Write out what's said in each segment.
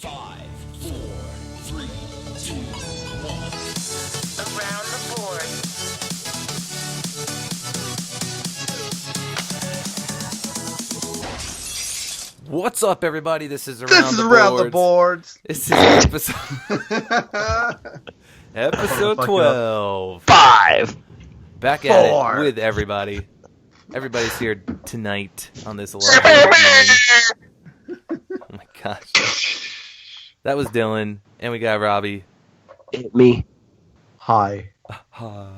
5, 4, 3, 2, 1. Around the board. What's up, everybody? This is This is Around the Boards. This is episode 12. 5. Back at it 4. with everybody. Everybody's here tonight on this live evening. Oh my gosh. That was Dylan, and we got Robbie. Hit me. Hi. Hi.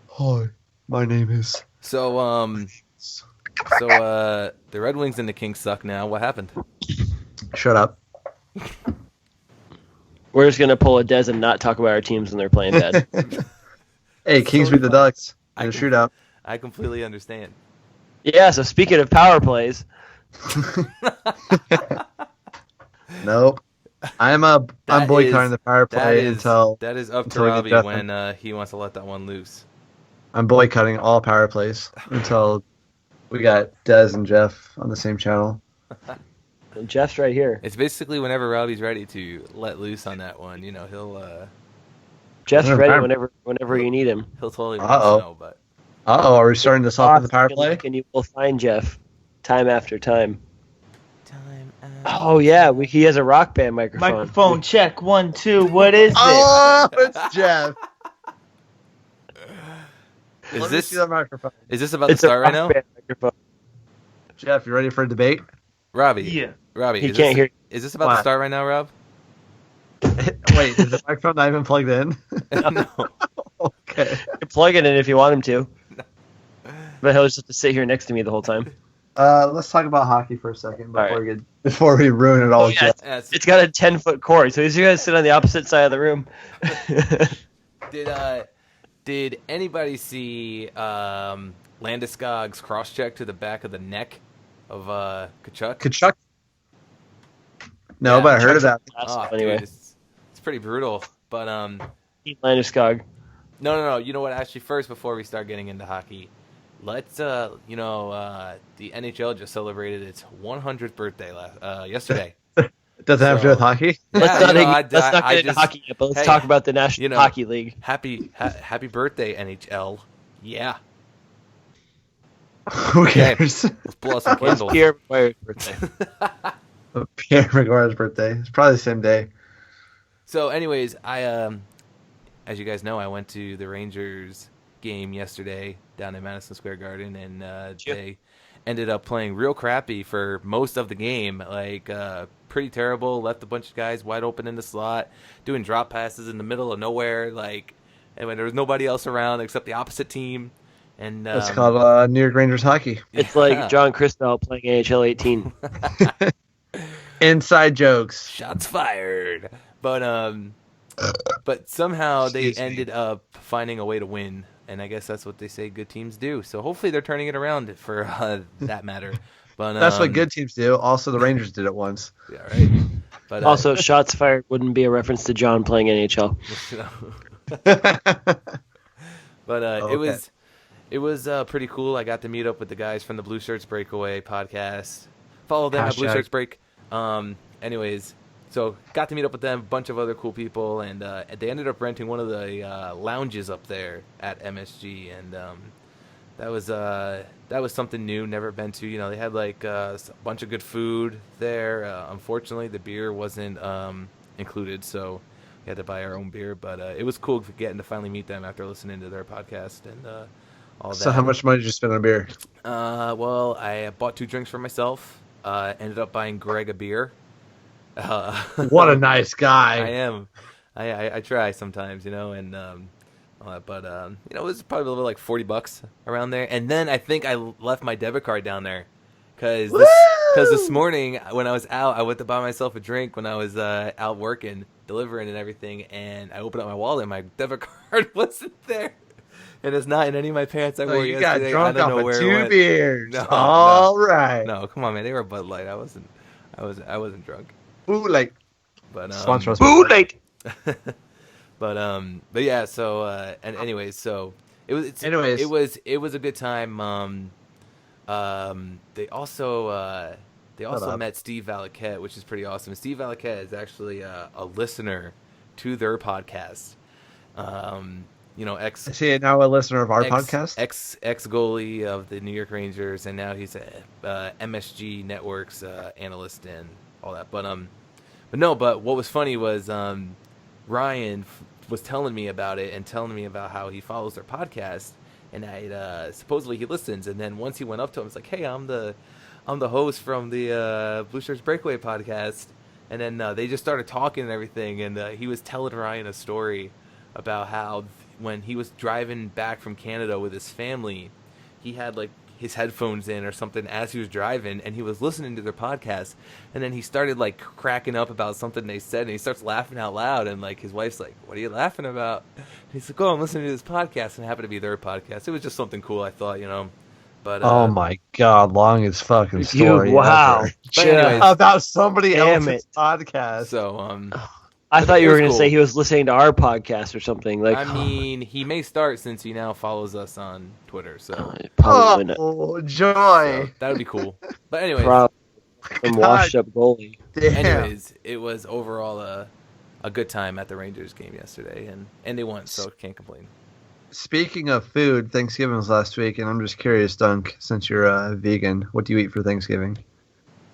Hi. My name is... So, the Red Wings and the Kings suck now. What happened? Shut up. We're just gonna pull a Des and not talk about our teams when they're playing bad. Hey, Kings beat the Ducks in a shootout. I completely understand. Yeah. So speaking of power plays, Nope. I'm boycotting the power play until that is up to until we get Robbie Jeff when he wants to let that one loose. I'm boycotting all power plays until we got Des and Jeff on the same channel. and Jeff's right here. It's basically whenever Robbie's ready to let loose on that one. You know, Jeff's Yeah, ready power- whenever you need him. he'll totally let us Uh-oh. know. But Are we starting this off with the power play? And you will find Jeff time after time. time. Oh yeah, he has a rock band microphone. Microphone check 1 2. What is it? Oh, it's Jeff. Is Let me this see that microphone. is this about to It's a start rock right now? band microphone. Jeff, you ready for a debate? Robbie. Yeah. Robbie. He is can't this, hear. Is this about What? to start right now, Rob? Wait, is the microphone not even plugged in? No. Okay. You can plug it in if you want him to. But he'll just have to sit here next to me the whole time. Let's talk about hockey for a second All right. before we ruin it all. Oh, yeah, Jeff. Yes. It's got a 10-foot cord, so he's gonna sit on the opposite side of the room. Did anybody see Landeskog's cross check to the back of the neck of Kachuk? Kachuk? No, Yeah, but I heard of that. Oh, Anyway, dude, it's pretty brutal. But Landeskog. no. You know what? Actually, first, before we start getting into hockey, let's the NHL just celebrated its 100th birthday yesterday. It doesn't have to do with hockey. Let's Yeah, not, you know, let's not I get into just- hockey yet, but let's hey, talk about the National you know, Hockey League. Happy birthday, NHL! Yeah, Who cares? let's blow out some When's candles. Pierre McGuire's birthday? Pierre McGuire's birthday. It's probably the same day. So, anyways, as you guys know, I went to the Rangers game yesterday down in Madison Square Garden, and they ended up playing real crappy for most of the game. Like, pretty terrible. Left a bunch of guys wide open in the slot, doing drop passes in the middle of nowhere. Like, and when there was nobody else around except the opposite team. And That's called New York Rangers hockey. It's like John Christel playing NHL 18. Inside jokes. shots fired. But somehow they Excuse me. ended up finding a way to win, and I guess that's what they say good teams do. So hopefully they're turning it around for that matter. But That's what good teams do. Also, the Rangers did it once. Yeah, right. But Also, shots fired wouldn't be a reference to John playing NHL. but Okay. it was pretty cool. I got to meet up with the guys from the Blue Shirts Breakaway podcast. Follow them at Blue Hashtag. Shirts Break. Anyways, so got to meet up with them, a bunch of other cool people, and they ended up renting one of the lounges up there at MSG, and that was something new, never been to. You know, they had like a bunch of good food there. Unfortunately, the beer wasn't included, so we had to buy our own beer. But it was cool getting to finally meet them after listening to their podcast and all that. So how much money did you spend on beer? Well, I bought 2 drinks for myself. Ended up buying Greg a beer. What a nice I guy. am. I try sometimes, you know, and all that, but you know, it was probably a little like $40 around there. And then I think I left my debit card down there because this morning when I was out, I went to buy myself a drink when I was out working, delivering and everything, and I opened up my wallet and my debit card wasn't there. And it's not in any of my pants I So wore you got yesterday. drunk I don't off know of where it 2 went. beers. No, All right. No, come on, man. They were Bud Light. I wasn't drunk. Ooh, like But sponsor us. Boo late! but yeah. So and anyways, so it was. It was a good time. They also They Shut also up. met Steve Valiquette, which is pretty awesome. Steve Valiquette is actually a listener to their podcast. Is he now a listener of our podcast? Ex goalie of the New York Rangers, and now he's a MSG Network's analyst and all that. But what was funny was Ryan was telling me about it and telling me about how he follows their podcast, and supposedly he listens. And then once he went up to him, it's like, "Hey, I'm the host from the Blue Shirts Breakaway podcast." And then they just started talking and everything, and he was telling Ryan a story about how when he was driving back from Canada with his family, he had like his headphones in or something as he was driving, and he was listening to their podcast, and then he started like cracking up about something they said, and he starts laughing out loud, and like his wife's like, "What are you laughing about?" And he's like, "Oh, I'm listening to this podcast," and it happened to be their podcast. It was just something cool, I thought, But Oh my god, longest fucking story. wow. ever. But anyways, About somebody Damn else's podcast. so I thought you It were was going to cool. say he was listening to our podcast or something. Like, I mean, he may start since he now follows us on Twitter, so, probably not. Oh, so joy. that would be cool. But anyways, Probably some washed up goalie. Damn. anyways, it was overall a good time at the Rangers game yesterday, and they won, so can't complain. Speaking of food, Thanksgiving was last week, and I'm just curious, Dunk, since you're a vegan, what do you eat for Thanksgiving?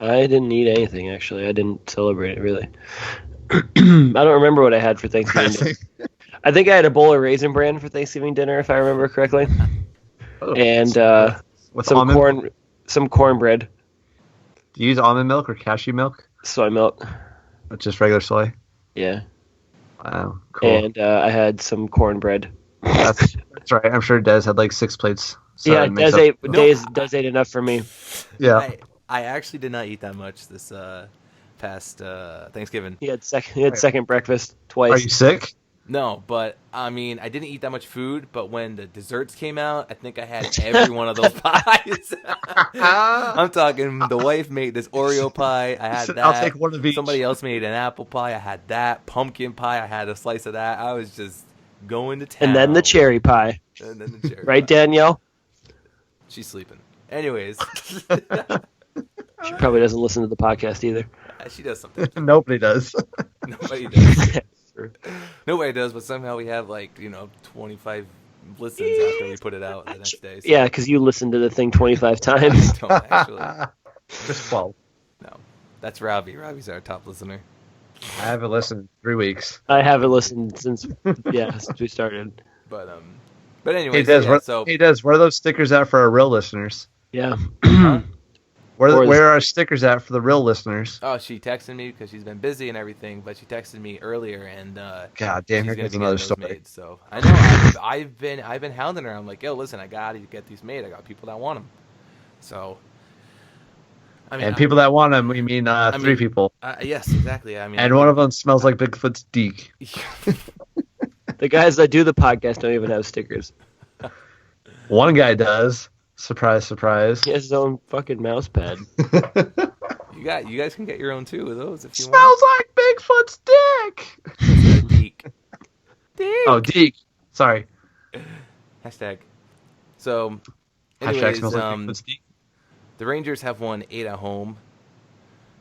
I didn't eat anything, actually. I didn't celebrate it, really. I don't remember what I had for Thanksgiving dinner. I think I had a bowl of Raisin Bran for Thanksgiving dinner, if I remember correctly. Oh, And with some almond, cornbread, do you use almond milk or cashew milk? soy milk. Or just regular soy? Yeah. Wow, cool. And I had some cornbread. That's right. I'm sure Des had like 6 plates. So Yeah, it makes Des up- ate enough for me. Yeah. I actually did not eat that much this past Thanksgiving. He had second breakfast twice. Are you sick? No, but I mean, I didn't eat that much food, but when the desserts came out, I think I had every one of those pies. I'm talking, the wife made this Oreo pie. I had that. I'll take one of each. Somebody else made an apple pie. I had that. Pumpkin pie. I had a slice of that. I was just going to town. And then the cherry pie. And then the cherry Right, pie. Danielle? She's sleeping. Anyways, She probably doesn't listen to the podcast either. she does something. Nobody does. Nobody does. Nobody does, but somehow we have 25 listens after we put it out the next day. So Yeah, because you listened to the thing 25 times. I don't actually. Just 12. No, that's Robbie. Robbie's our top listener. I haven't listened in 3 weeks. I haven't listened since we started. But anyway, Hey, Des, so where are those stickers at for our real listeners? Yeah. Where Or are our stickers at for the real listeners? oh, she texted me because she's been busy and everything, but she texted me earlier and God damn, she's here gonna goes be another getting those story. made. So I know I've been hounding her. I'm like, yo, listen, I gotta get these made. I got people that want them. So I mean, And people that want them, we mean 3 mean- people. yes, exactly. I mean, And one of them smells like Bigfoot's deek. The guys that do the podcast don't even have stickers. One guy does. Surprise, surprise. He has his own fucking mouse pad. you guys can get your own too of those if you Smells like Bigfoot's dick. want. Deek. Oh, deek. Sorry. Hashtag. So, Hashtag anyways, smells like Bigfoot's deek. the Rangers have won 8 at home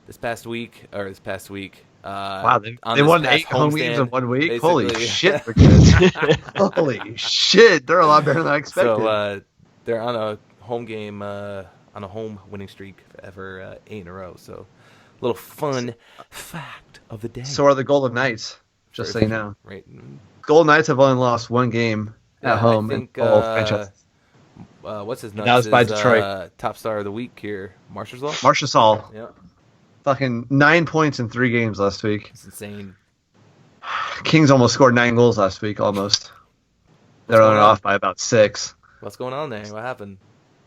this past week. Wow, they on this won past 8 home games in homestand, 1 week? Holy basically. shit, they're good. Holy shit, they're a lot better than I expected. So they're on a home game, on a home winning streak for 8 in a row. So, a little fun fact of the day. So are the Golden Knights, just so you know. Right. Golden Knights have only lost 1 game Yeah, at home I think, in all franchises. what's his name? that was by Detroit. Top star of the week here, Marchessault. Marcia Saul, Yeah, fucking 9 points in 3 games last week. it's insane. Kings almost scored 9 goals last week, almost. They're going only on? off by about 6. What's going on there? What happened?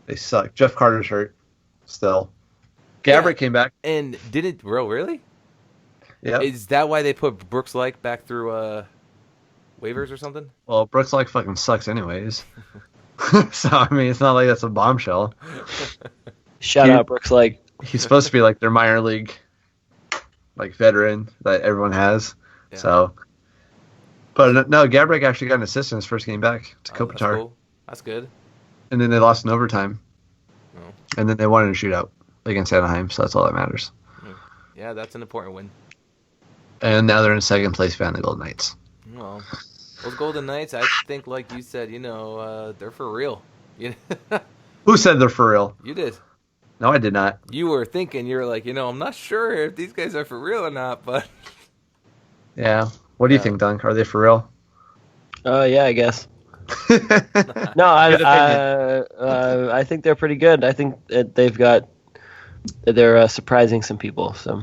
They suck. Jeff Carter's hurt still. Gabrick Yeah. came back. And didn't really? Yeah. Is that why they put Brooks Like back through waivers or something? Well, Brooks like fucking sucks anyways. So I mean, it's not like that's a bombshell. Shout out Brooks like He's supposed to be like their minor league, like veteran that everyone has. Yeah. So, but no, Gabrick actually got an assist in his first game back to Oh, that's Kopitar, cool. That's good. and then they lost in overtime, Oh. and then they won in a shootout. against Anaheim, so that's all that matters. Yeah, that's an important win. And now they're in second place behind the Golden Knights. Well, those Golden Knights, I think, like you said, they're for real. Who said they're for real? You did. No, I did not. You were thinking, you're like, I'm not sure if these guys are for real or not, but... Yeah. What do you think, Dunk? Are they for real? Yeah, I guess. No, I think they're pretty good. I think that they're surprising some people. So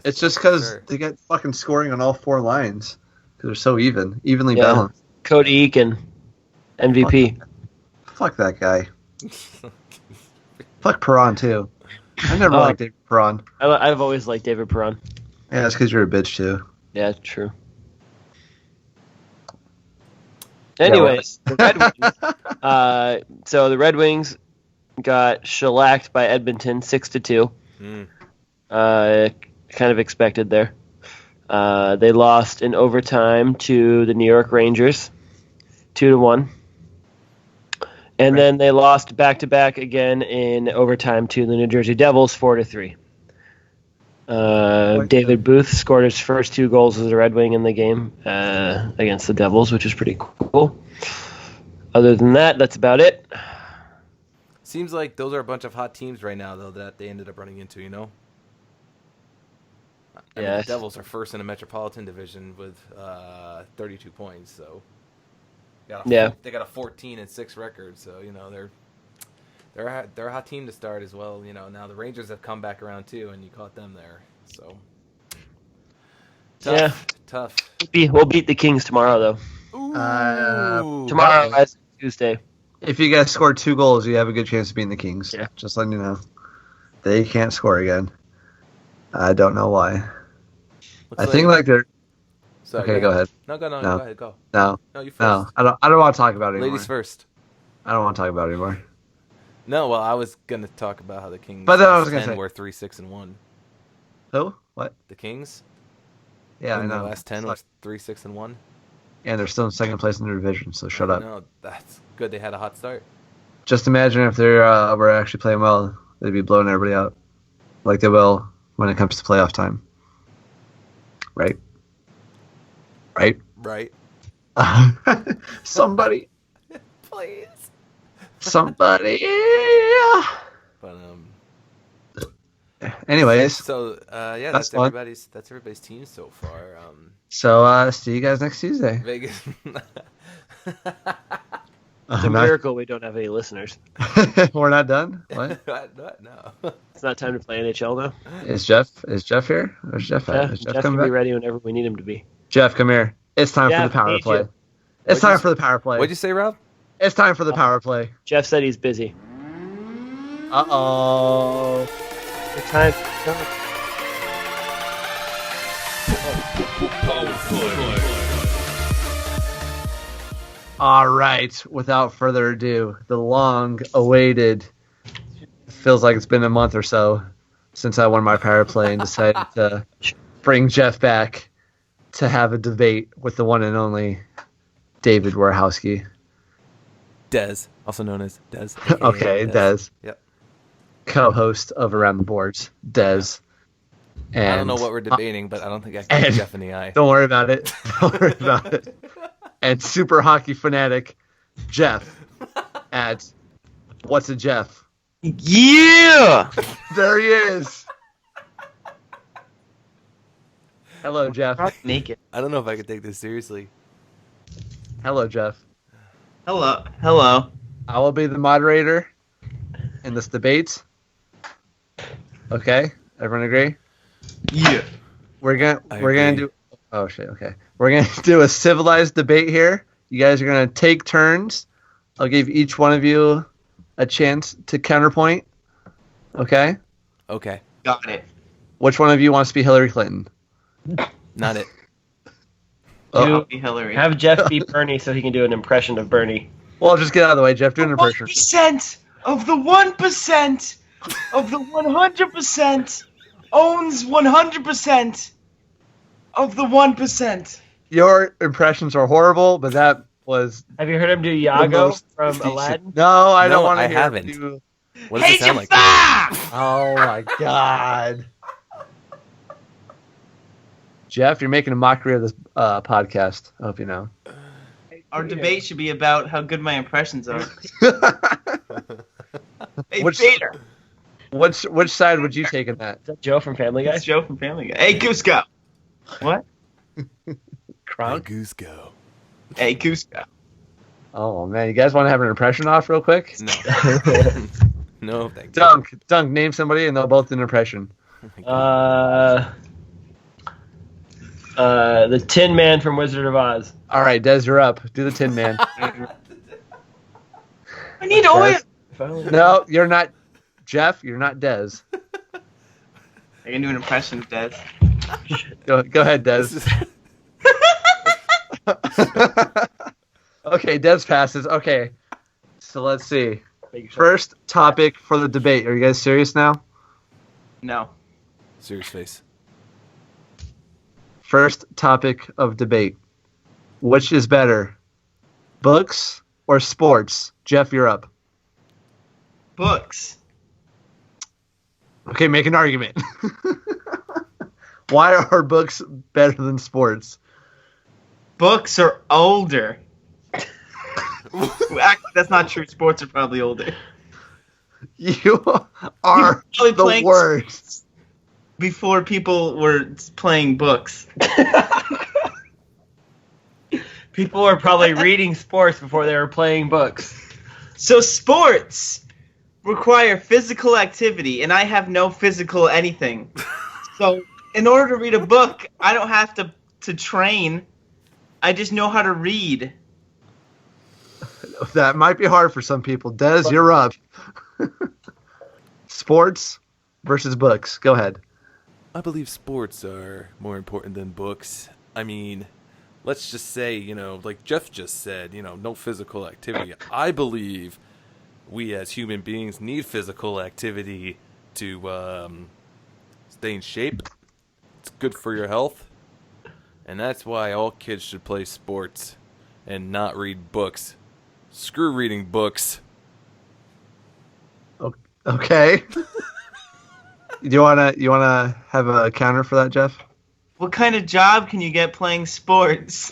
It's just because they get fucking scoring on all four lines because they're so evenly Yeah. balanced. Cody Eakin, MVP. Fuck that guy. Fuck Perron too. I never liked David Perron. I've always liked David Perron. Yeah, that's because you're a bitch too. Yeah, true. Anyways, the Red Wings. So the Red Wings got shellacked by Edmonton 6-2. Kind of expected there. They lost in overtime to the New York Rangers 2-1. And then they lost back-to-back again in overtime to the New Jersey Devils 4-3. David Booth scored his first 2 goals as a Red Wing in the game against the Devils, which is pretty cool. Other than that, that's about it. Seems like those are a bunch of hot teams right now, though, that they ended up running into, I mean, the Devils are first in the Metropolitan Division with 32 points, so they got a 14-6 record, so they're a hot team to start as well. Now the Rangers have come back around too, and you caught them there, so tough. We'll beat the Kings tomorrow, though. Tomorrow is Tuesday. If you guys score 2 goals, you have a good chance of beating the Kings. Yeah. Just letting you know. They can't score again. I don't know why. I think they're... Sorry, okay, go ahead. No, go ahead, go. No, you first. No, I don't want to talk about it anymore. Ladies first. I don't want to talk about it anymore. No, well, I was gonna talk about how the Kings but then I was gonna say were 3-6-1. Who? What? The Kings? Yeah, I The know. last 10 was 3-6-1. And they're still in second place in their division, so shut up. No, that's good. They had a hot start. Just imagine if they were actually playing well, they'd be blowing everybody out, like they will when it comes to playoff time. Right? Right. Somebody. Please. Somebody. But Anyways. So yeah, that's that's everybody's team so far. So see you guys next Tuesday. Vegas. It's a miracle we don't have any listeners. We're not done. What? No. It's not time to play NHL now. Is Jeff here? Where's Jeff at? Yeah, Is Jeff Jeff can coming be back? ready whenever we need him to be. Jeff, come here. It's time Jeff, for the power need play. you. It's time for the power play. What'd you say, Rob? It's time for the power play. Jeff said he's busy. Uh-oh. It's time. All right. Without further ado, the long-awaited, feels like it's been a month or so since I won my power play and decided to bring Jeff back to have a debate with the one and only David Warhowski. Dez, also known as Dez. Okay, Dez. Yep. Co-host of Around the Boards, Dez. And I don't know what we're debating, but I don't think I can look Jeff in the eye. Don't worry about it. Don't worry about it. And super hockey fanatic, Jeff, at What's a Jeff? Yeah! There he is. Hello, Jeff. Naked. I don't know if I can take this seriously. Hello, Jeff. Hello. I will be the moderator in this debate. Okay, everyone agree? Yeah. We're gonna agree. do. Oh shit. Okay, we're gonna do a civilized debate here. You guys are gonna take turns. I'll give each one of you a chance to counterpoint. Okay. Okay. Got it. Which one of you wants to be Hillary Clinton? Not it. Oh, Be Hillary. Have Jeff be Bernie so he can do an impression of Bernie. well, just get out of the way, Jeff. Do an impression. 1% of the 1% of the 100% owns 100% of the 1%. Your impressions are horrible, but that was Have you heard him do Yago most from decent. Aladdin? No, I don't No, want to I hear haven't. him do What does Hey, it sound like? Jafar! Oh my god. Jeff, you're making a mockery of this podcast. I hope you know. Our debate should be about how good my impressions are. Hey, Which- Peter. which side would you take in that? Is that Joe from Family Guy? It's Joe from Family Guy. Hey, Goose Go. What? Kronk? Goose go. Hey, Goose Go. Oh man, you guys want to have an impression off real quick? No. No, thank you. Dunk, name somebody and they'll both do an impression. The Tin Man from Wizard of Oz. All right, Des, you're up. Do the Tin Man. I need oil. No, you're not. Jeff, you're not Des. I can do an impression of Des. Go ahead, Des. This is- Okay, Des passes. Okay, so let's see. First topic for the debate. Are you guys serious now? No. Serious face. First topic of debate. Which is better, books or sports? Jeff, you're up. Books. Okay, make an argument. Why are books better than sports? Books are older. Actually, that's not true. Sports are probably older. You are Probably the playing worst. Before people were playing books. People were probably reading sports before they were playing books. So sports require physical activity, and I have no physical anything. So in order to read a book, I don't have to train. I just know how to read. That might be hard for some people. Des, you're up. Sports versus books. Go ahead. I believe sports are more important than books. I mean, let's just say, like Jeff just said, no physical activity. I believe we as human beings need physical activity to stay in shape. It's good for your health. And that's why all kids should play sports and not read books. Screw reading books. Okay. You wanna have a counter for that, Jeff? What kind of job can you get playing sports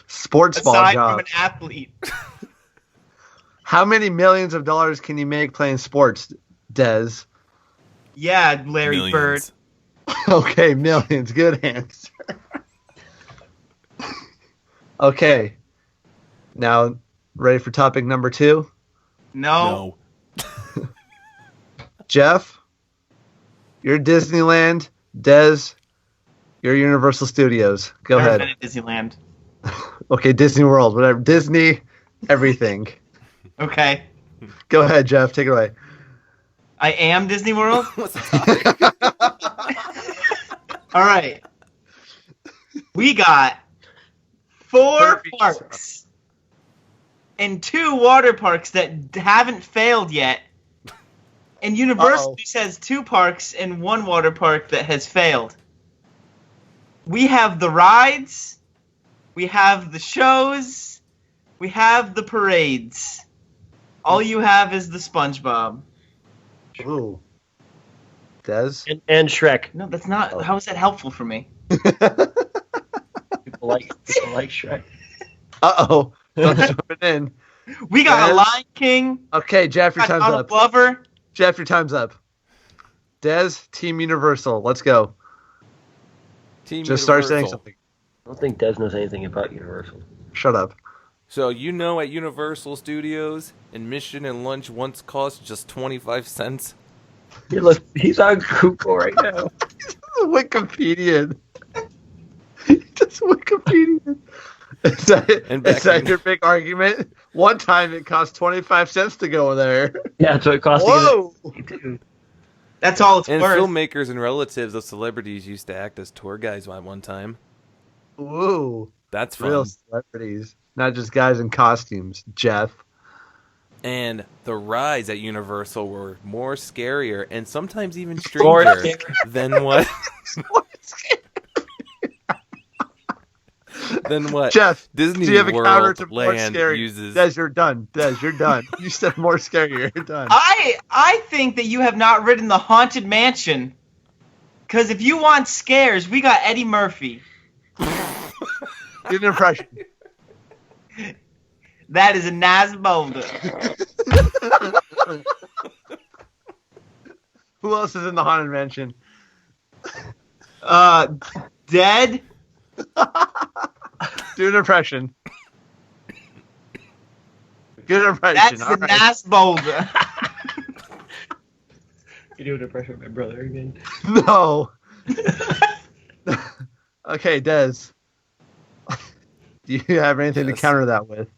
Sports ball aside job. from an athlete? How many millions of dollars can you make playing sports, Des? Yeah, Larry Millions. Bird. Okay, millions. Good answer. Okay. Now, ready for topic number 2? No. No. Jeff, you're Disneyland. Des, you're Universal Studios. Go Never ahead. been at Disneyland. Okay, Disney World, whatever. Disney, everything. Okay. Go ahead, Jeff. Take it away. I am Disney World? What's the topic? All right. We got 4 Perfect. parks and 2 water parks that haven't failed yet. And Universal has 2 parks and 1 water park that has failed. We have the rides, we have the shows, we have the parades. All you have is the SpongeBob. Ooh. Des? And Shrek. No, that's not. How is that helpful for me? People like Shrek. Uh-oh. Don't jump it in. We got Des? a Lion King. Okay, Jeff, your Got time's Donald up. Glover. Jeff, your time's up. Des, Team Universal. Let's go. Team Just start saying Universal. something. I don't think Des knows anything about Universal. Shut up. So at Universal Studios, admission and lunch once cost just 25 cents. He's on Google right now. Wikipedia. Just Wikipedia. Is And back that in- your big argument? One time it cost 25 cents to go there. Yeah, that's what it costs Whoa! to get it. That's all it's And worth. filmmakers and relatives of celebrities used to act as tour guides at one time. Ooh. That's fun. Real celebrities. Not just guys in costumes, Jeff. And the rides at Universal were more scarier and sometimes even More stranger than what Then what? Jeff, Disney do you have a counter World to more Land scary? uses. Des, you're done. Des, you're done. You said more scary. You're done. I think that you have not ridden the Haunted Mansion. Because if you want scares, we got Eddie Murphy. Get an impression. That is a nice boulder. Who else is in the Haunted Mansion? Dead? Do an impression. Good impression. That's All a right. nice boulder. You do an impression of my brother again. No. Okay, Des. Do you have anything to Yes. counter that with?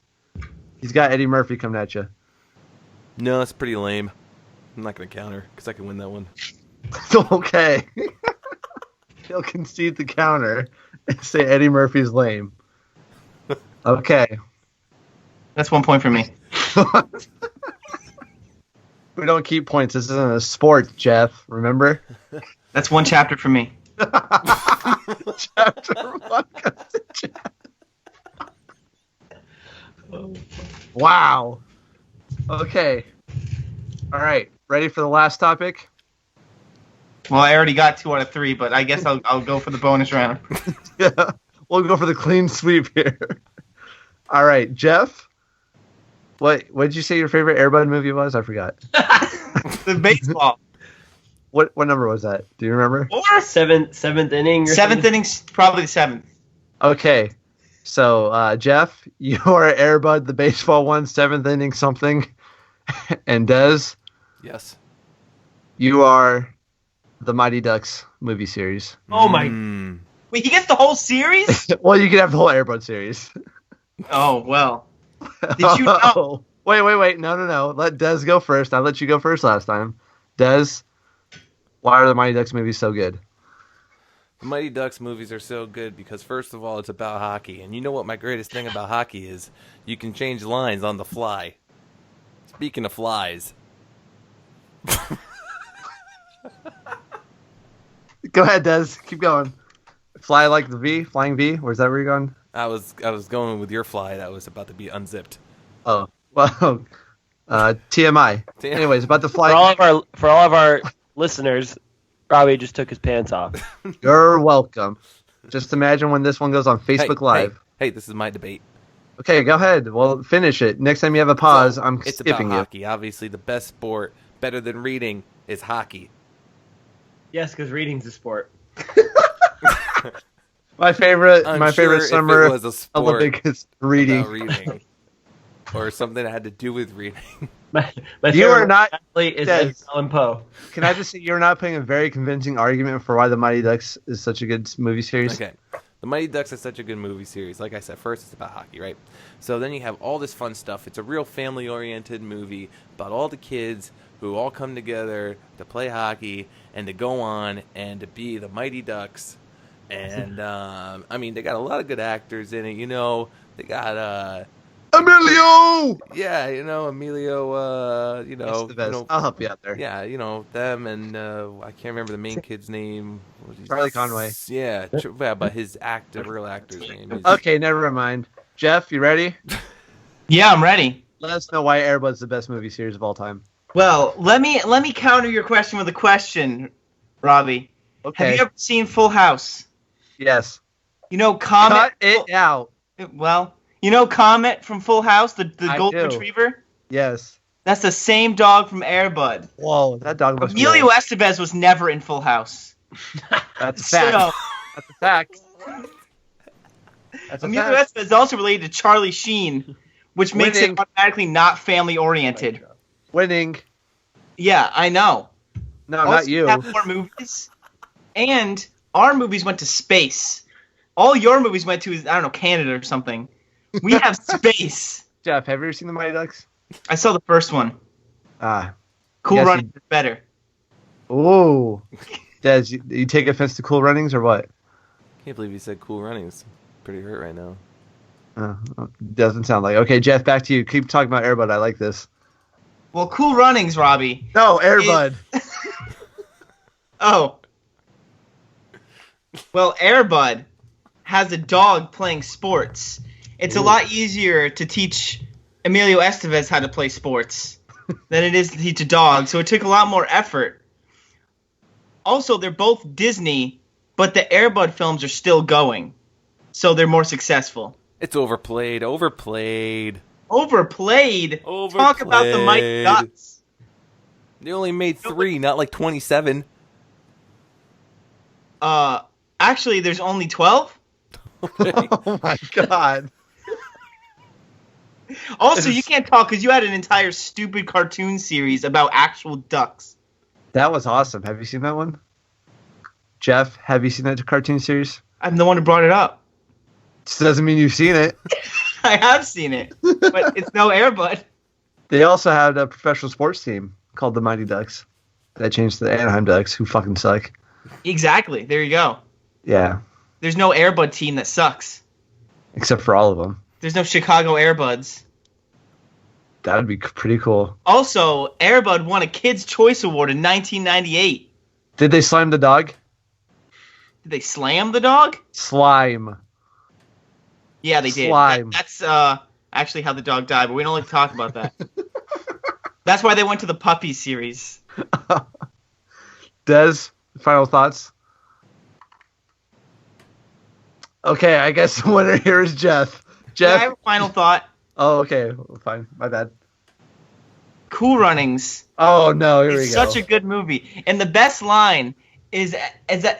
He's got Eddie Murphy coming at you. No, it's pretty lame. I'm not gonna counter because I can win that one. Okay. He'll concede the counter and say Eddie Murphy's lame. Okay. That's 1 point for me. We don't keep points. This isn't a sport, Jeff. Remember? That's 1 chapter for me. Chapter 1 goes to Jeff. Wow. Okay. All right. Ready for the last topic? Well, I already got 2 out of 3, but I guess I'll go for the bonus round. Yeah. We'll go for the clean sweep here. All right, Jeff. What did you say your favorite Air Bud movie was? I forgot. The baseball. What number was that? Do you remember? Or Seventh inning. Or seventh something? innings, probably the 7th. Okay. So, Jeff, you are Air Bud, the baseball one, 7th inning something. And Des, Yes. you are the Mighty Ducks movie series. Oh my! Mm. Wait, he gets the whole series? Well, you can have the whole Air Bud series. Oh, well. Did you know? Wait. No. Let Des go first. I let you go first last time. Des, why are the Mighty Ducks movies so good? The Mighty Ducks movies are so good because, first of all, it's about hockey. And you know what my greatest thing about hockey is? You can change lines on the fly. Speaking of flies. Go ahead, Des. Keep going. Fly like the V? Flying V? Where's that where you're going? I was going with your fly that was about to be unzipped. Oh, well, TMI. Anyways, about the For all of our listeners, Robbie just took his pants off. You're welcome. Just imagine when this one goes on Facebook Live. Hey, this is my debate. Okay, go ahead. Well, finish it. Next time you have a pause, I'm It's skipping about you. hockey. Obviously, the best sport, better than reading, is hockey. Yes, because reading's a sport. My favorite I'm sure if summer it was a sport Olympic is reading. about reading, or something that had to do with reading. My You are favorite not- athlete is Des. Edgar Allan Poe. Can I just say you're not putting a very convincing argument for why the Mighty Ducks is such a good movie series? Okay. The Mighty Ducks is such a good movie series. Like I said, first it's about hockey, right? So then you have all this fun stuff. It's a real family-oriented movie about all the kids who all come together to play hockey and to go on and to be the Mighty Ducks. And, I mean, they got a lot of good actors in it. You know, they got, Emilio! yeah, you know, Emilio, you know. That's the best. You know, I'll help you out there. yeah, you know, them and I can't remember the main kid's name. What was he- Charlie Conway. Yeah, yeah, but his real actor's name is... Okay, never mind. Jeff, you ready? Yeah, I'm ready. Let us know why Air Bud's the best movie series of all time. Well, let me counter your question with a question, Robbie. Okay. Have you ever seen Full House? Yes. You know Comet? Cut it out. Well, you know Comet from Full House, the I golden do. retriever? Yes. That's the same dog from Air Bud. Whoa, that dog must Emilio be old. Estevez was never in Full House. That's a fact. So, That's a fact. That's a Emilio fact. Estevez is also related to Charlie Sheen, which makes Winning. it automatically not family oriented. Winning. Yeah, I know. No, Also, not you. we have more movies, and our movies went to space. All your movies went to, I don't know, Canada or something. We have space. Jeff, have you ever seen the Mighty Ducks? I saw the first one. Ah. Cool Yes, Runnings is better. Ooh. Des, you take offense to Cool Runnings or what? Can't believe you said Cool Runnings. Pretty hurt right now. Doesn't sound like. Okay, Jeff, back to you. Keep talking about Air Bud. I like this. Well, Cool Runnings, Robbie. No, Air Is- Bud. Oh. Well, Air Bud has a dog playing sports. It's a lot easier to teach Emilio Estevez how to play sports than it is to teach a dog, so it took a lot more effort. Also, they're both Disney, but the Air Bud films are still going, so they're more successful. It's overplayed. Overplayed. Overplayed? Talk about the Mighty Ducks. They only made 3, not like 27. Actually, there's only 12? Oh my god. Also, you can't talk because you had an entire stupid cartoon series about actual ducks. That was awesome. Have you seen that one? Jeff, have you seen that cartoon series? I'm the one who brought it up. This doesn't mean you've seen it. I have seen it, but it's no Air Bud. They also had a professional sports team called the Mighty Ducks. That changed to the Anaheim Ducks, who fucking suck. Exactly. There you go. Yeah, There's no Air Bud team that sucks. except for all of them. There's no Chicago Air Buds. That would be pretty cool. Also, Air Bud won a Kids' Choice Award in 1998. Did they slime the dog? Did they slam the dog? Slime. Yeah, they did. Slime. That's actually how the dog died, but we don't like to talk about that. That's why they went to the puppy series. Des, final thoughts? Okay, I guess the winner here is Jeff. Yeah, I Jeff? have a final thought. Oh, okay. Fine. My bad. Cool Runnings Oh, no. Here we is go. such a good movie. And the best line is at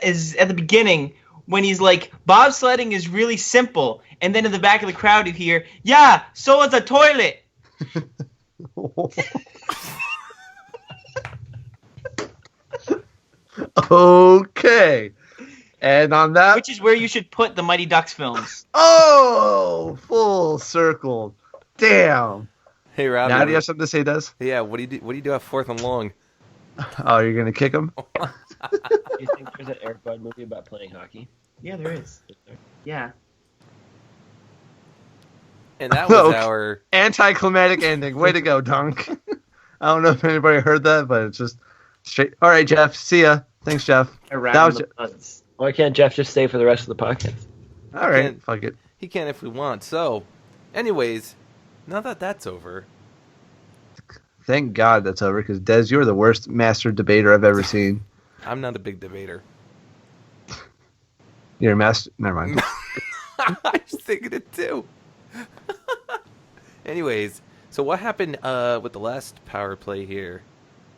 the beginning when he's like, bobsledding is really simple. And then in the back of the crowd you hear, yeah, so is a toilet. Okay. And on that... Which is where you should put the Mighty Ducks films. Oh! Full circle. Damn. Hey, Rob. Now do you have something to say, Des? Yeah, what do you do? What do you do at 4th and long? Oh, you're going to kick him? Do you think there's an Air Bud movie about playing hockey? Yeah, there is. Yeah. And that was Okay. our. Anticlimactic ending. Way to go, Dunk. I don't know if anybody heard that, but it's just straight. All right, Jeff. See ya. Thanks, Jeff. Around That was the it. buds. Why can't Jeff just stay for the rest of the podcast? All right. Can't- Fuck it. He can if we want. So, anyways, now that that's over, Thank God that's over, because Des, you're the worst master debater I've ever seen. I'm not a big debater. You're a master. Never mind. I was thinking it too. Anyways, so what happened with the last power play here?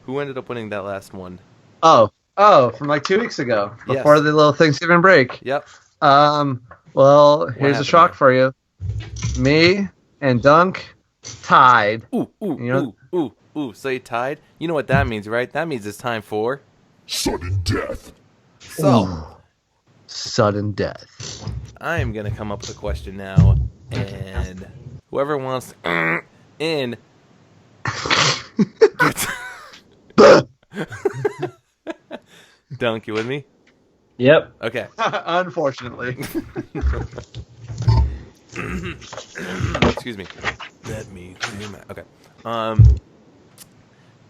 Who ended up winning that last one? Oh, from like 2 weeks ago, Yes. before the little Thanksgiving break. Yep. Well, here's a happened shock there? for you. Me and Dunk tied. Ooh. You know- Ooh. So you tied? You know what that means, right? That means it's time for. Sudden death. So, Sudden death. I am going to come up with a question now. And whoever wants in. Dunk, you with me? Yep. Okay. Unfortunately. Excuse me. Let me clear my. Okay.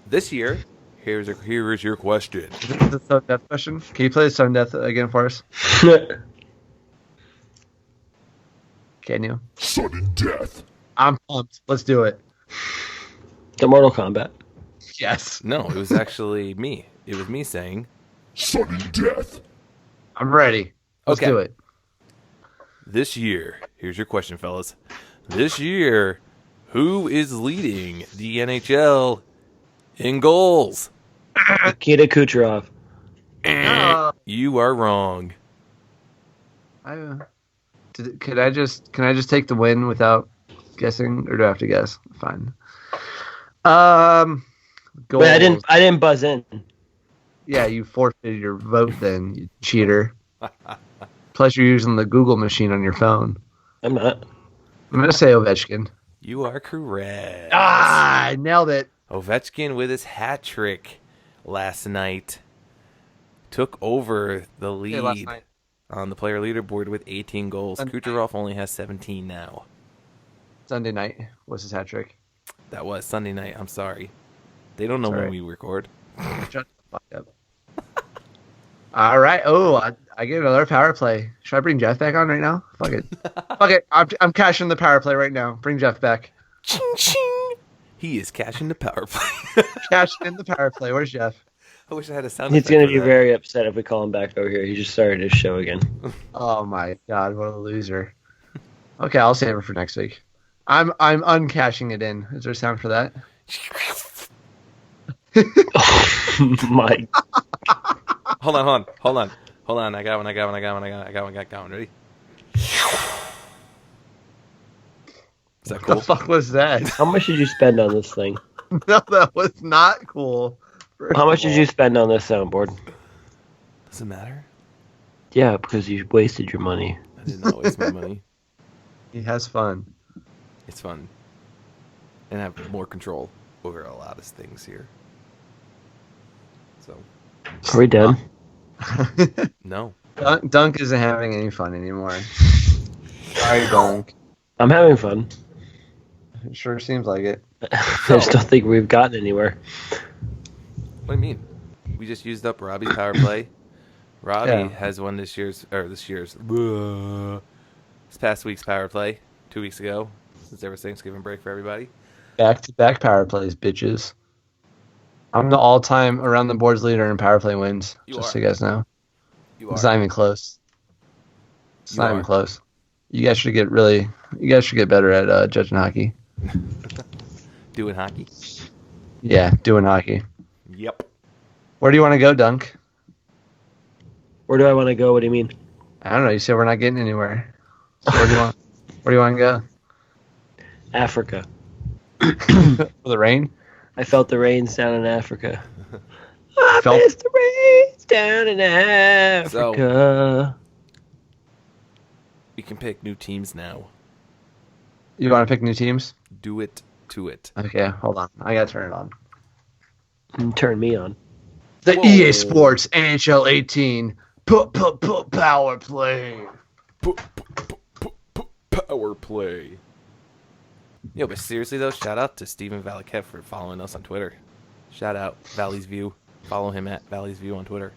This year, here is your question. Is this the sudden death question? Can you play the sudden death again for us? Can you? Sudden death. I'm pumped. Let's do it. The Mortal Kombat. Yes. No, it was actually me. It was me saying, Sudden death. I'm ready. Let's Okay. do it. this year, here's your question, fellas. This year, who is leading the NHL in goals? Nikita Kucherov. You are wrong. Can I just take the win without guessing, or do I have to guess? Fine. Goals. Wait, I didn't buzz in. Yeah, you forfeited your vote then, you cheater. Plus, you're using the Google machine on your phone. I'm not. I'm gonna say Ovechkin. You are correct. Ah, I nailed it. Ovechkin with his hat trick last night took over the lead last night. on the player leaderboard with 18 goals. Sunday Kucherov only has 17 now. Sunday night was his hat trick. That was Sunday night. I'm sorry. They don't know It's when alright. we record. Shut the fuck up. All right. Oh, I get another power play. Should I bring Jeff back on right now? Fuck it. Fuck it. I'm cashing the power play right now. Bring Jeff back. Ching ching. He is cashing the power play. Cashing in the power play. Where's Jeff? I wish I had a sound. He's effect going to for be that. very upset if we call him back over here. He just started his show again. Oh my god, what a loser. Okay, I'll save it for next week. I'm uncashing it in. Is there a sound for that? My Hold on. I got one. Ready? Is that What cool? the fuck was that? How much did you spend on this thing? No, that was not cool. How much did you spend on this soundboard? Does it matter? Yeah, because you wasted your money. I did not waste my money. He has fun. It's fun. And I have more control over a lot of things here. So, Are we done? no. Dunk isn't having any fun anymore. Sorry, Dunk. I'm having fun. It sure seems like it. I just don't think we've gotten anywhere. What do you mean? We just used up Robbie's power play. Robbie Yeah. has won this past week's power play 2 weeks ago, since there was Thanksgiving break for everybody. Back-to-back power plays, bitches. I'm the all-time around the boards leader in power play wins. You Just are. so you guys know. You It's are. not even close. It's You not even are. close. You guys should get better at judging hockey. Doing hockey. Yeah, doing hockey. Yep. Where do you want to go, Dunk? Where do I want to go? What do you mean? I don't know. You said we're not getting anywhere. So where do you want to go? Africa. For the rain? I felt the rains down in Africa. I Felt- felt the rains down in Africa. We can pick new teams now. You want to pick new teams? Do it to it. Okay, hold on. I gotta turn it on. And turn me on. The Whoa. EA Sports NHL 18 power play. Power play. Yo, but seriously though, shout out to Steven Valiquette for following us on Twitter. Shout out Valley's View. Follow him at Valley's View on Twitter.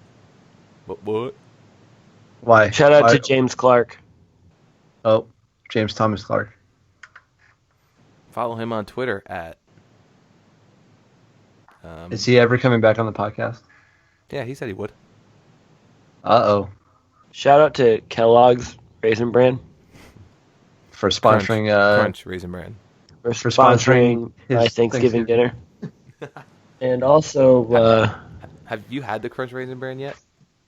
What? Why? Shout out Why- to James Clark. Oh, James Thomas Clark. Follow him on Twitter at. Is he ever coming back on the podcast? Yeah, he said he would. Uh-oh. Shout out to Kellogg's Raisin Bran For sponsoring Crunch Raisin Bran. for For sponsoring sponsoring his my Thanksgiving dinner. And also, Have you had the Crunch Raisin Bran yet,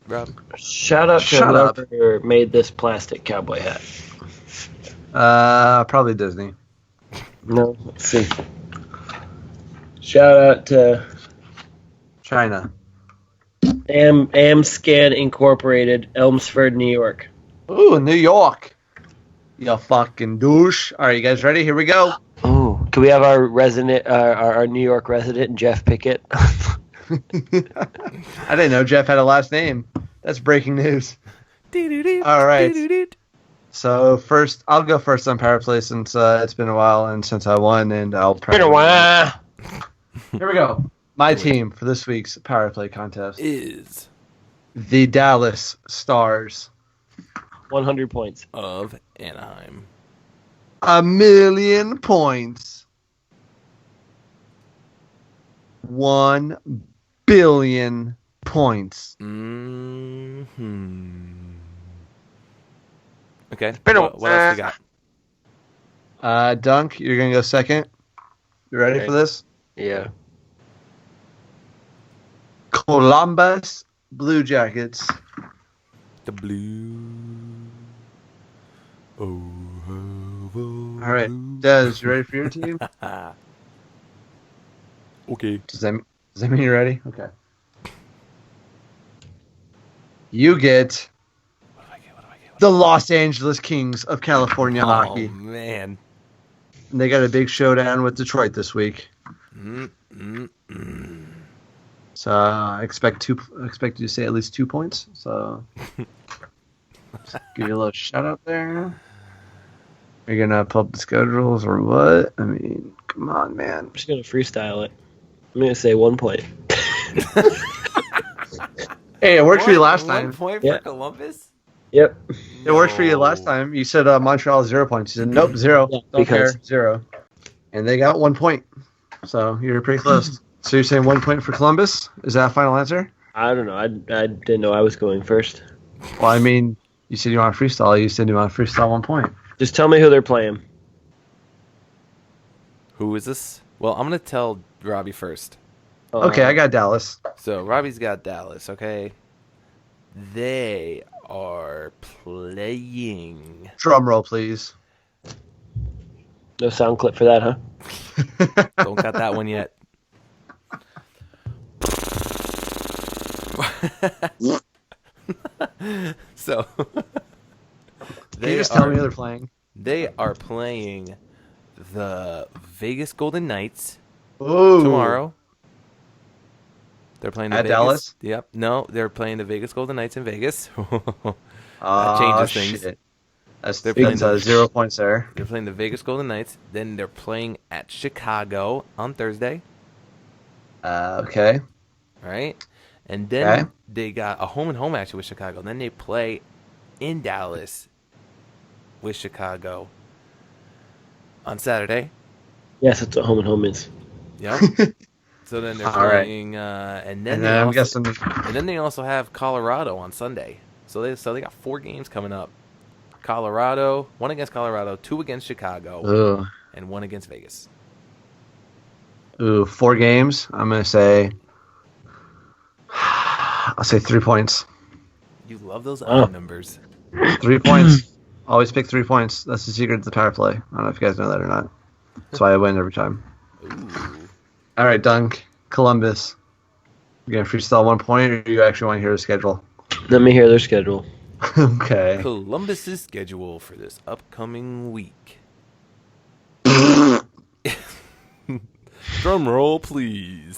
Rob? shout out to Shut up. whoever made this plastic cowboy hat. probably Disney. No, let's see. Shout out to China. Amscan Incorporated, Elmsford, New York. Ooh, New York. You fucking douche. All right, you guys ready? Here we go. Oh, can we have our resident, our New York resident, Jeff Pickett? I didn't know Jeff had a last name. That's breaking news. All right. So first, I'll go first on power play since it's been a while and since I won, and I'll. Been a while. Here we go. My team for this week's power play contest: Is the Dallas Stars. 100 points. of Anaheim. 1,000,000 points. 1 billion points. Okay. been a- What else we got? Dunk, you're gonna go second. You ready Okay. for this? Yeah. Columbus Blue Jackets. The blue. Oh. All right, Des, you ready for your team? Okay. Does that mean you're ready? Okay. You get What do I get? the Los Angeles Kings of California Oh hockey. man. And they got a big showdown with Detroit this week. So I expect you to say at least 2 points. So give you a little shout out there. Are you gonna pull up the schedules or what? I mean, come on, man. I'm just going to freestyle it. I'm going to say 1 point. Hey, it worked for you last 1 time. point Yeah. for Columbus? Yep. It worked for you last No. time. You said Montreal 0 points. You said nope, 0. Yeah, Don't because- care, 0. And they got 1 point. So you're pretty close. So you're saying 1 point for Columbus? Is that a final answer? I don't know. I didn't know I was going first. Well, I mean, you said you want to freestyle. You said you want to freestyle 1 point. Just tell me who they're playing. Who is this? Well, I'm going to tell Robbie first. Okay, I got Dallas. So Robbie's got Dallas, okay? They are playing. Drum roll, please. No sound clip for that, huh? Don't got that one yet. So Can you just tell me who they're playing? they are playing the Vegas Golden Knights Ooh. tomorrow. They're playing the At Vegas, Dallas? Yep. No, they're playing the Vegas Golden Knights in Vegas. Ah, changes things. shit. That's They're playing the- 0 points there. They're playing the Vegas Golden Knights. Then they're playing at Chicago on Thursday. Okay. All right. And then Okay. they got a home and home action with Chicago. Then they play in Dallas with Chicago on Saturday. Yes, that's what home and home is. Yep. So then they're All right. playing, and And then then I'm guessing they also have Colorado on Sunday. So they got 4 games coming up. Colorado, 1 against Colorado, 2 against Chicago, ooh, and 1 against Vegas. 4 games. I'm gonna say I'll say 3 points. You love those Oh. odd numbers. 3 points. Always pick 3 points. That's the secret to the power play. I don't know if you guys know that or not. That's why I win every time. Ooh. All right, Dunk. Columbus. You gonna freestyle 1 point, or do you actually want to hear the schedule? Let me hear their schedule. Okay. Columbus's schedule for this upcoming week. Drum roll, please.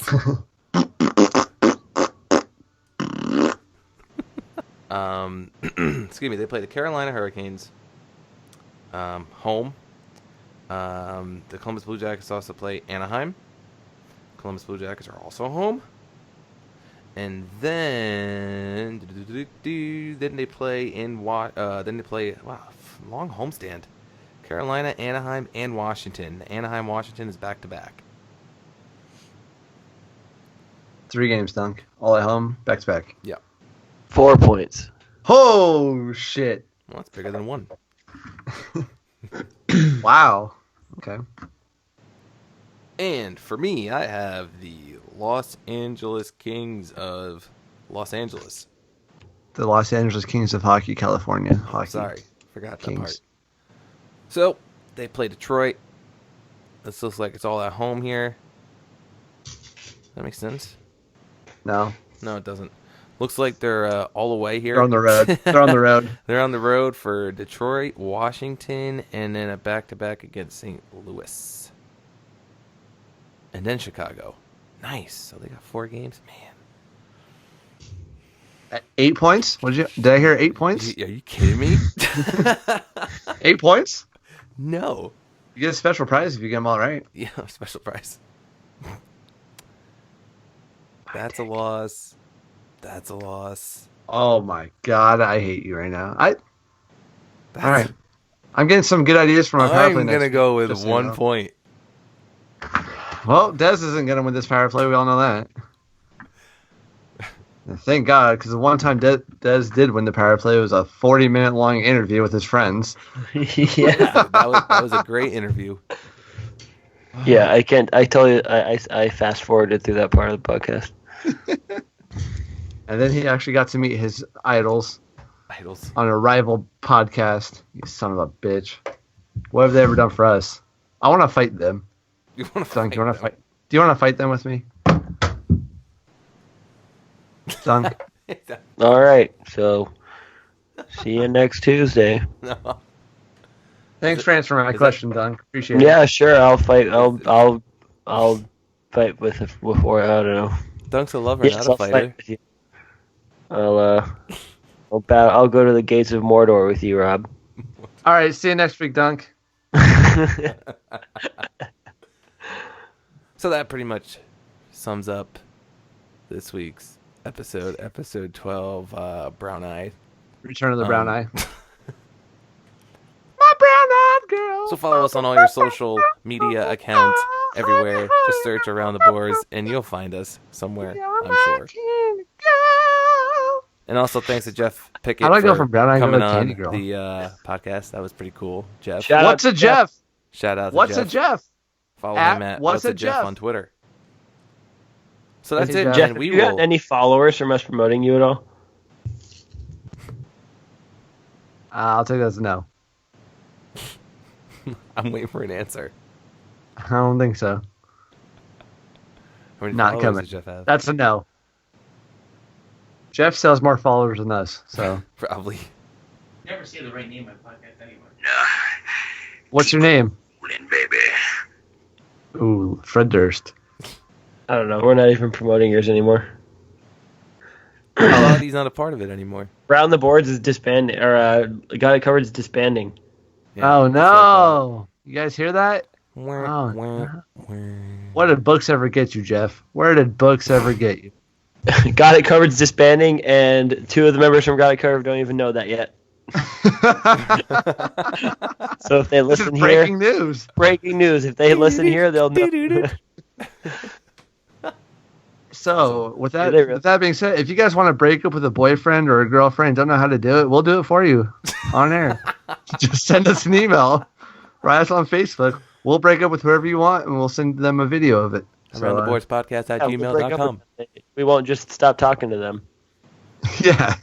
Excuse me. They play the Carolina Hurricanes home. The Columbus Blue Jackets also play Anaheim. Columbus Blue Jackets are also home. And then they play long homestand. Carolina, Anaheim, and Washington. Anaheim, Washington is back to back. 3 games, Dunk. All at home, back to back. 4 points. Oh shit! Well, that's bigger than 1. Wow. Okay. And for me, I have the Los Angeles Kings of Los Angeles. The Los Angeles Kings of Hockey, California. Hockey. Sorry, forgot that Kings. part. So they play Detroit. This looks like it's all at home here. That makes sense. No, No, it doesn't. Looks like they're all away here. they're on the road. They're on the road. They're on the road for Detroit, Washington, and then a back-to-back against St. Louis. And then Chicago. Nice. So they got 4 games. Man. At 8 points? Did I hear 8 points? Are you kidding me? 8 points? No. You get a special prize if you get them all right. Yeah, special prize. That's a loss. That's a loss. Oh my god, I hate you right now. That's, All right. I'm getting some good ideas for my power play I'm next going to go with just so you 1 know. point. Well, Dez isn't going to win this power play. We all know that. And thank God, because the one time Dez did win the power play, it was a 40-minute long interview with his friends. Yeah. That was a great interview. Yeah, I can't. I tell you, I fast forwarded through that part of the podcast. And then he actually got to meet his idols Idols. on a rival podcast. You son of a bitch. What have they ever done for us? I want to fight them. You want to Dunk, do you want to fight? Do you want to fight them with me? Dunk. All right, so see you next Tuesday. No. Thanks for answering my that- question, Dunk. Appreciate it. Yeah, sure. I'll fight. I'll fight with or I don't know. Dunk's a lover, Yes, not a I'll fighter. fight with you. I'll go to the gates of Mordor with you, Rob. All right. See you next week, Dunk. So that pretty much sums up this week's episode 12, Brown Eye. Return of the Brown Eye. My brown-eyed girl. So follow us on all your social media accounts everywhere. Just search Around the Boards, and you'll find us somewhere, I'm sure. And also thanks to Jeff Pickett How do I go for from Brown Eye to coming Candy on Girl? the podcast. That was pretty cool, Jeff. Shout out What's a Jeff? Shout out to What's Jeff. a Jeff? Follow At him at What's What's a a Jeff Jeff on Twitter. So that's Hey, it, Jeff. Jeff, and have we you gotten will. any followers from us promoting you at all? I'll take that as a no. I'm waiting for an answer. I don't think so. How many Not followers coming. does Jeff have? That's a no. Jeff sells more followers than us, so. Probably. Never say the right name on podcast anyway. What's your name? Lynn, baby. Ooh, Fred Durst. I don't know. We're not even promoting yours anymore. Oh, he's not a part of it anymore. Round the Boards is disbanding, or Got It Covered is disbanding. Yeah, Oh, that's what I thought. no. You guys hear that? Wah, Oh, wah, no. wah. What did books ever get you, Jeff? Where did books ever get you? Got It Covered is disbanding, and 2 of the members from Got It Covered don't even know that yet. So if they This is listen breaking here, news. breaking news. If they listen here, they'll know. So, with that, Do they really? with that being said, if you guys want to break up with a boyfriend or a girlfriend, don't know how to do it, we'll do it for you on air. Just send us an email, write us on Facebook. We'll break up with whoever you want, and we'll send them a video of it. Around the Boards podcast at Yeah, we'll break up gmail.com. with them. We won't just stop talking to them. Yeah.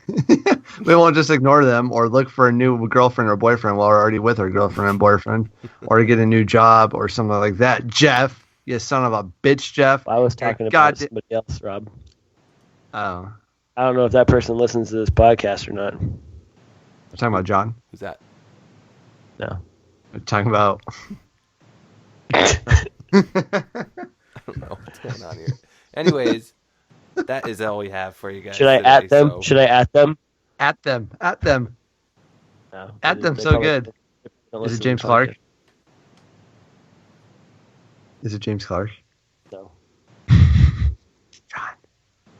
We won't just ignore them or look for a new girlfriend or boyfriend while we're already with our girlfriend and boyfriend, or get a new job or something like that. Jeff, you son of a bitch, Jeff. I was talking God about somebody else, Rob. Oh, I don't know if that person listens to this podcast or not. I'm talking about John. Who's that? No. I'm talking about. I don't know what's going on here. Anyways, that is all we have for you guys. Should I today, at them? so- Should I at them? At them. At them. No. At them They so probably good. don't Is listen it to James the Clark? podcast. Is it James Clark? No. John.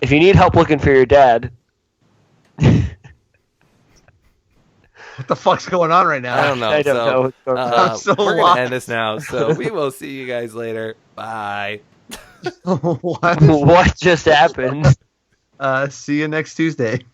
If you need help looking for your dad, What the fuck's going on right now? I don't know. I don't so, know what's going on. I'm so we're lost. gonna end this now. So we will see you guys later. Bye. What? What just happened? See you next Tuesday.